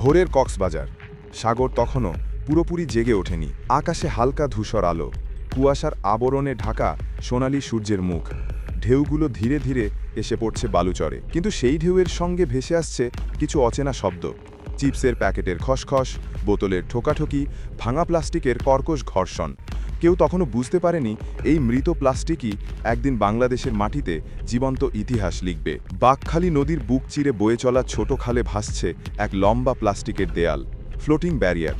ভোরের কক্সবাজার। সাগর তখনও পুরোপুরি জেগে ওঠেনি। আকাশে হালকা ধূসর আলো, কুয়াশার আবরণে ঢাকা সোনালি সূর্যের মুখ। ঢেউগুলো ধীরে ধীরে এসে পড়ছে বালুচরে, কিন্তু সেই ঢেউয়ের সঙ্গে ভেসে আসছে কিছু অচেনা শব্দ। চিপসের প্যাকেটের খসখস, বোতলের ঠোকাঠুকি, ভাঙা প্লাস্টিকের কর্কশ ঘর্ষণ। কেউ তখনও বুঝতে পারেনি এই মৃত প্লাস্টিকই একদিন বাংলাদেশের মাটিতে জীবন্ত ইতিহাস লিখবে। বাঁকখালী নদীর বুক চিরে বয়ে চলা ছোট খালে ভাসছে এক লম্বা প্লাস্টিকের দেয়াল, ফ্লোটিং ব্যারিয়ার।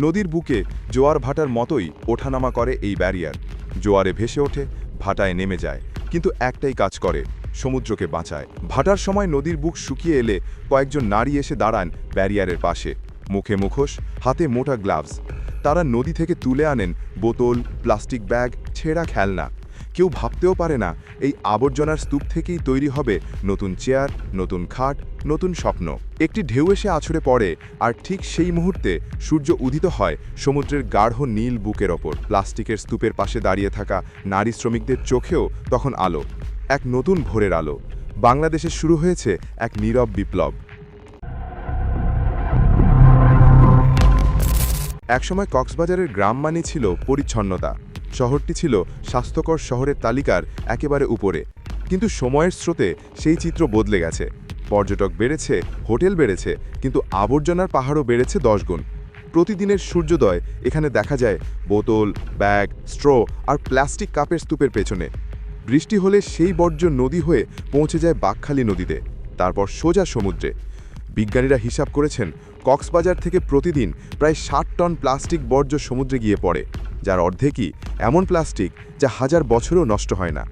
নদীর বুকে জোয়ার ভাটার মতোই ওঠানামা করে এই ব্যারিয়ার। জোয়ারে ভেসে ওঠে, ভাটায় নেমে যায়, কিন্তু একটাই কাজ করে, সমুদ্রকে বাঁচায়। ভাটার সময় নদীর বুক শুকিয়ে এলে কয়েকজন নারী এসে দাঁড়ান ব্যারিয়ারের পাশে, মুখে মুখোশ, হাতে মোটা গ্লাভস। তারা নদী থেকে তুলে আনেন বোতল, প্লাস্টিক ব্যাগ, ছেঁড়া খেলনা। কেউ ভাবতেও পারে না এই আবর্জনার স্তূপ থেকেই তৈরি হবে নতুন চেয়ার, নতুন খাট, নতুন স্বপ্ন। একটি ঢেউ এসে আছড়ে পড়ে, আর ঠিক সেই মুহূর্তে সূর্য উদিত হয় সমুদ্রের গাঢ় নীল বুকের ওপর। প্লাস্টিকের স্তূপের পাশে দাঁড়িয়ে থাকা নারী শ্রমিকদের চোখেও তখন আলো, এক নতুন ভোরের আলো। বাংলাদেশে শুরু হয়েছে এক নীরব বিপ্লব। একসময় কক্সবাজারের গ্রাম মানে ছিল পরিচ্ছন্নতা। শহরটি ছিল স্বাস্থ্যকর শহরের তালিকার একেবারে উপরে। কিন্তু সময়ের স্রোতে সেই চিত্র বদলে গেছে। পর্যটক বেড়েছে, হোটেল বেড়েছে, কিন্তু আবর্জনার পাহাড়ও বেড়েছে 10 গুণ। প্রতিদিনের সূর্যোদয় এখানে দেখা যায় বোতল, ব্যাগ, স্ট্র আর প্লাস্টিক কাপের স্তূপের পেছনে। বৃষ্টি হলে সেই বর্জ্য নদী হয়ে পৌঁছে যায় বাঁকখালী নদীতে, তারপর সোজা সমুদ্রে। বিজ্ঞানীরা হিসাব করেছেন কক্সবাজার থেকে প্রতিদিন প্রায় 60 টন প্লাস্টিক বর্জ্য সমুদ্রে গিয়ে পড়ে, যার অর্ধেকই এমন প্লাস্টিক যা হাজার বছরেও নষ্ট হয় না।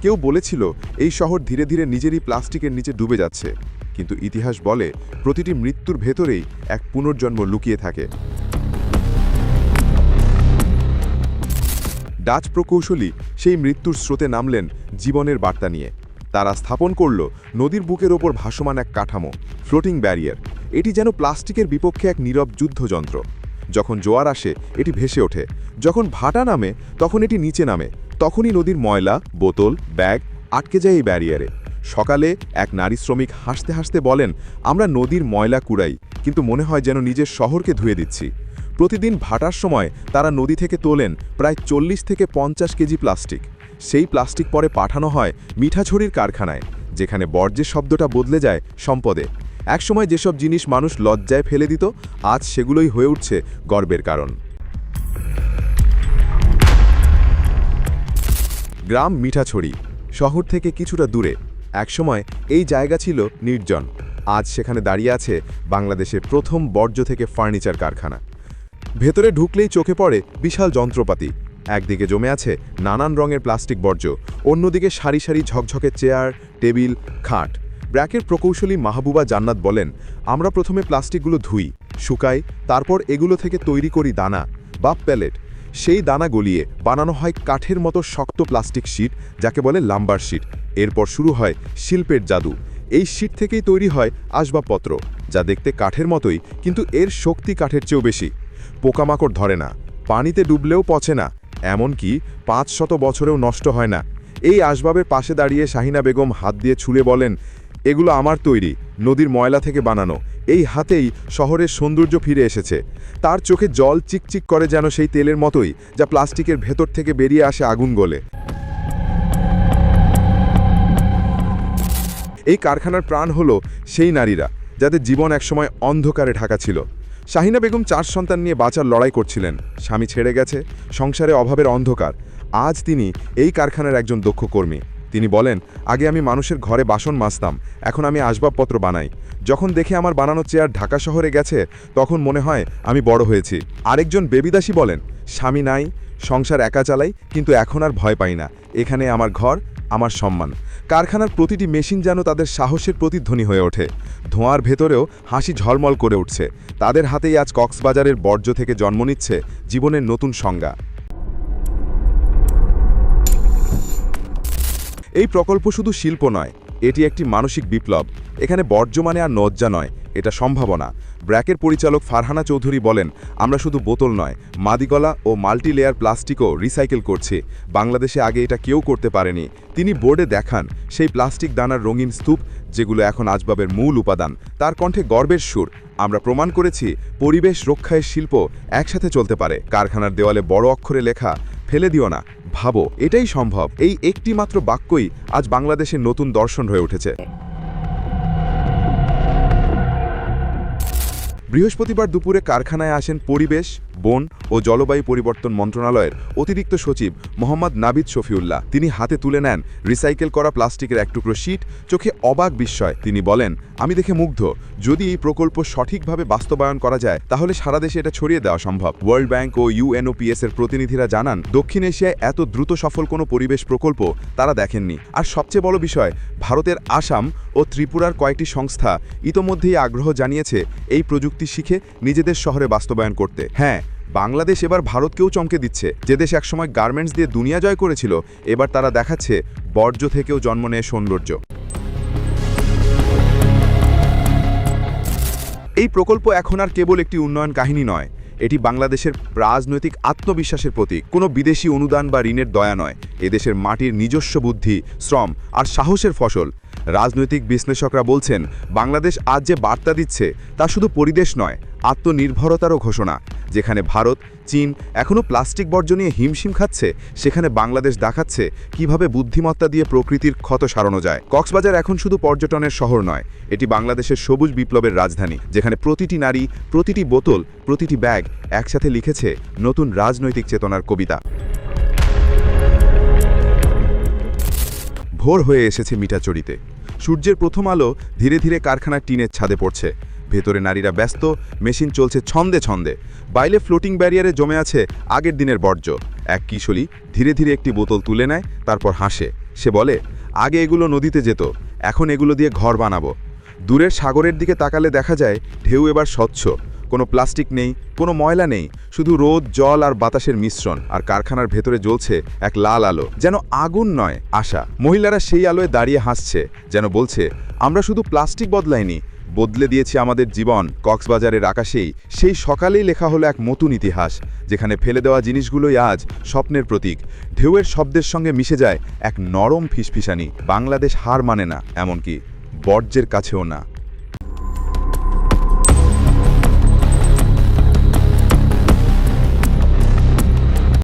কেউ বলেছিল এই শহর ধীরে ধীরে নিজেরই প্লাস্টিকের নিচে ডুবে যাচ্ছে, কিন্তু ইতিহাস বলে প্রতিটি মৃত্যুর ভেতরেই এক পুনর্জন্ম লুকিয়ে থাকে। ডাচ প্রকৌশলী সেই মৃত্যুর স্রোতে নামলেন জীবনের বার্তা নিয়ে। তারা স্থাপন করল নদীর বুকের ওপর ভাসমান এক কাঠামো, ফ্লোটিং ব্যারিয়ার। এটি যেন প্লাস্টিকের বিপক্ষে এক নীরব যুদ্ধযন্ত্র। যখন জোয়ার আসে এটি ভেসে ওঠে, যখন ভাটা নামে তখন এটি নিচে নামে। তখনই নদীর ময়লা, বোতল, ব্যাগ আটকে যায় এই ব্যারিয়ারে। সকালে এক নারী শ্রমিক হাসতে হাসতে বলেন, আমরা নদীর ময়লা কুড়াই, কিন্তু মনে হয় যেন নিজের শহরকে ধুয়ে দিচ্ছি। প্রতিদিন ভাটার সময় তারা নদী থেকে তোলেন প্রায় 40 থেকে 50 কেজি প্লাস্টিক। সেই প্লাস্টিক পরে পাঠানো হয় মিঠাছড়ির কারখানায়, যেখানে বর্জ্যের শব্দটা বদলে যায় সম্পদে। একসময় যেসব জিনিস মানুষ লজ্জায় ফেলে দিত, আজ সেগুলোই হয়ে উঠছে গর্বের কারণ। গ্রাম মিঠাছড়ি শহর থেকে কিছুটা দূরে। একসময় এই জায়গা ছিল নির্জন। আজ সেখানে দাঁড়িয়ে আছে বাংলাদেশের প্রথম বর্জ্য থেকে ফার্নিচার কারখানা। ভেতরে ঢুকলেই চোখে পড়ে বিশাল যন্ত্রপাতি। একদিকে জমে আছে নানান রঙের প্লাস্টিক বর্জ্য, অন্যদিকে সারি সারি ঝকঝকে চেয়ার, টেবিল, খাট। ব্র্যাকের প্রকৌশলী মাহবুবা জান্নাত বলেন, আমরা প্রথমে প্লাস্টিকগুলো ধুই, শুকাই, তারপর এগুলো থেকে তৈরি করি দানা বা প্যালেট। সেই দানা গলিয়ে বানানো হয় কাঠের মতো শক্ত প্লাস্টিক শিট, যাকে বলে লাম্বার শিট। এরপর শুরু হয় শিল্পের জাদু। এই শিট থেকেই তৈরি হয় আসবাবপত্র, যা দেখতে কাঠের মতোই, কিন্তু এর শক্তি কাঠের চেয়েও বেশি। পোকামাকড় ধরে না, পানিতে ডুবলেও পচে না, এমনকি 500 বছরেও নষ্ট হয় না। এই আসবাবের পাশে দাঁড়িয়ে শাহিনা বেগম হাত দিয়ে ছুঁড়ে বলেন, এগুলো আমার তৈরি, নদীর ময়লা থেকে বানানো। এই হাতেই শহরের সৌন্দর্য ফিরে এসেছে। তার চোখে জল চিকচিক করে, যেন সেই তেলের মতোই যা প্লাস্টিকের ভেতর থেকে বেরিয়ে আসে আগুন গলে। এই কারখানার প্রাণ হলো সেই নারীরা যাদের জীবন একসময় অন্ধকারে ঢাকা ছিল। শাহিনা বেগম 4 সন্তান নিয়ে বাঁচার লড়াই করছিলেন। স্বামী ছেড়ে গেছে, সংসারে অভাবের অন্ধকার। আজ তিনি এই কারখানার একজন দক্ষ কর্মী। তিনি বলেন, আগে আমি মানুষের ঘরে বাসন মাজতাম, এখন আমি আসবাবপত্র বানাই। যখন দেখে আমার বানানো চেয়ার ঢাকা শহরে গেছে, তখন মনে হয় আমি বড় হয়েছি। আরেকজন বেবিদাসী বলেন, স্বামী নাই, সংসার একা চালাই, কিন্তু এখন আর ভয় পাই না। এখানে আমার ঘর, আমার সম্মান। কারখানার প্রতিটি মেশিন যেন তাদের সাহসের প্রতিধ্বনি হয়ে ওঠে। ধোঁয়ার ভেতরেও হাসি ঝলমল করে উঠছে। তাদের হাতেই আজ কক্সবাজারের বর্জ্য থেকে জন্ম নিচ্ছে জীবনের নতুন সংজ্ঞা। এই প্রকল্প শুধু শিল্প নয়, এটি একটি মানসিক বিপ্লব। এখানে বর্জ্য মানে আর লজ্জা নয়, এটা সম্ভাবনা। ব্র্যাকের পরিচালক ফারহানা চৌধুরী বলেন, আমরা শুধু বোতল নয়, মাদিগলা ও মাল্টি লেয়ার প্লাস্টিকও রিসাইকেল করছি। বাংলাদেশে আগে এটা কেউ করতে পারেনি। তিনি বোর্ডে দেখান সেই প্লাস্টিক দানার রঙিন স্তূপ, যেগুলো এখন আসবাবের মূল উপাদান। তার কণ্ঠে গর্বের সুর, আমরা প্রমাণ করেছি পরিবেশ রক্ষায় শিল্প একসাথে চলতে পারে। কারখানার দেওয়ালে বড় অক্ষরে লেখা, ফেলে দিও না, ভাবো, এটাই সম্ভব। এই একটি মাত্র বাক্যই আজ বাংলাদেশের নতুন দর্শন হয়ে উঠেছে। বৃহস্পতিবার দুপুরে কারখানায় আসেন পরিবেশ, বন ও জলবায়ু পরিবর্তন মন্ত্রণালয়ের অতিরিক্ত সচিব মোহাম্মদ নাবিদ শফিউল্লাহ। তিনি হাতে তুলে নেন রিসাইকেল করা প্লাস্টিকের এক টুকরো শীট, চোখে অবাক বিস্ময়। তিনি বলেন, আমি দেখে মুগ্ধ। যদি এই প্রকল্প সঠিকভাবে বাস্তবায়ন করা যায় তাহলে সারা দেশে এটা ছড়িয়ে দেওয়া সম্ভব। ওয়ার্ল্ড ব্যাংক ও ইউএনওপিএস এর প্রতিনিধিরা জানান, দক্ষিণ এশিয়ায় এত দ্রুত সফল কোনো পরিবেশ প্রকল্প তারা দেখেননি। আর সবচেয়ে বড় বিষয়, ভারতের আসাম ও ত্রিপুরার কয়েকটি সংস্থা ইতোমধ্যেই আগ্রহ জানিয়েছে এই প্রযুক্তি শিখে নিজেদের শহরে বাস্তবায়ন করতে। হ্যাঁ, বাংলাদেশ এবার ভারতকেও চমকে দিচ্ছে। যে দেশ একসময় গার্মেন্টস দিয়ে দুনিয়া জয় করেছিল, এবার তারা দেখাচ্ছে বর্জ্য থেকেও জন্ম নেয় সৌন্দর্য। এই প্রকল্প এখন আর কেবল একটি উন্নয়ন কাহিনী নয়, এটি বাংলাদেশের রাজনৈতিক আত্মবিশ্বাসের প্রতীক। কোনো বিদেশি অনুদান বা ঋণের দয়া নয়, এদেশের মাটির নিজস্ব বুদ্ধি, শ্রম আর সাহসের ফসল। রাজনৈতিক বিশ্লেষকরা বলছেন, বাংলাদেশ আজ যে বার্তা দিচ্ছে তা শুধু পরিবেশ নয়, আত্মনির্ভরতারও ঘোষণা। যেখানে ভারত, চীন এখনও প্লাস্টিক বর্জ্য নিয়ে হিমশিম খাচ্ছে, সেখানে বাংলাদেশ দেখাচ্ছে কিভাবে বুদ্ধিমত্তা দিয়ে প্রকৃতির ক্ষত সারানো যায়। কক্সবাজার এখন শুধু পর্যটনের শহর নয়, এটি বাংলাদেশের সবুজ বিপ্লবের রাজধানী, যেখানে প্রতিটি নারী, প্রতিটি বোতল, প্রতিটি ব্যাগ একসাথে লিখেছে নতুন রাজনৈতিক চেতনার কবিতা। ভোর হয়ে এসেছে মিঠাচড়িতে। সূর্যের প্রথম আলো ধীরে ধীরে কারখানার টিনের ছাদে পড়ছে। ভেতরে নারীরা ব্যস্ত, মেশিন চলছে ছন্দে ছন্দে। বাইরে ফ্লোটিং ব্যারিয়ারে জমে আছে আগের দিনের বর্জ্য। এক কিশোরী ধীরে ধীরে একটি বোতল তুলে নেয়, তারপর হাসে। সে বলে, আগে এগুলো নদীতে যেত, এখন এগুলো দিয়ে ঘর বানাবো। দূরের সাগরের দিকে তাকালে দেখা যায় ঢেউ এবার স্বচ্ছ, কোনো প্লাস্টিক নেই, কোনো ময়লা নেই, শুধু রোদ, জল আর বাতাসের মিশ্রণ। আর কারখানার ভেতরে জ্বলছে এক লাল আলো, যেন আগুন নয়, আশা। মহিলারা সেই আলোয় দাঁড়িয়ে হাসছে, যেন বলছে, আমরা শুধু প্লাস্টিক বদলাইনি, বদলে দিয়েছি আমাদের জীবন। কক্সবাজারের আকাশেই সেই সকালেই লেখা হলো এক নতুন ইতিহাস, যেখানে ফেলে দেওয়া জিনিসগুলোই আজ স্বপ্নের প্রতীক। ঢেউয়ের শব্দের সঙ্গে মিশে যায় এক নরম ফিসফিসানি। বাংলাদেশ হার মানে না, এমনকি বর্জ্যের কাছেও না।